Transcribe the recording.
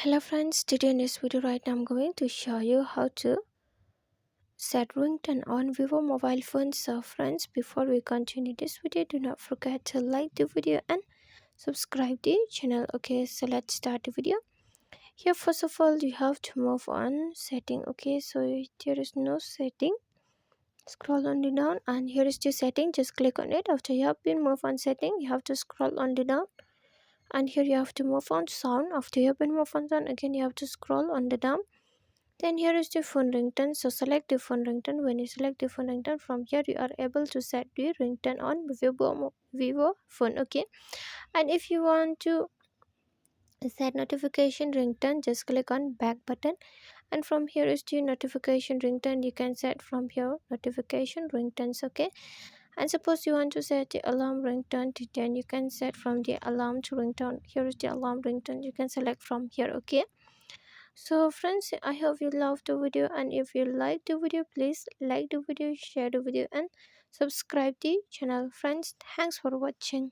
Hello friends, today in this video right now I'm going to show you how to set ringtone on Vivo mobile phones. So friends, before we continue this video, do not forget to like the video and subscribe the channel. Okay, so let's start the video. Here first of all you have to move on setting. Okay, so there is no setting. Scroll on the down and here is the setting. Just click on it. After you have been moved on setting, you have to scroll on the down and here you have to move on sound. After you have been moved on sound, again you have to scroll on the down. Then here is the phone ringtone. So select the phone ringtone. When you select the phone ringtone, from here you are able to set the ringtone on Vivo phone. Okay, and if you want to set notification ringtone, just click on back button, and from here is the notification ringtone. You can set from here notification ringtones. Okay, and suppose you want to set the alarm ringtone, then you can set from the alarm to ringtone. Here is the alarm ringtone. You can select from here. Okay, so friends, I hope you loved the video, and if you like the video, please like the video, share the video and subscribe the channel. Friends, thanks for watching.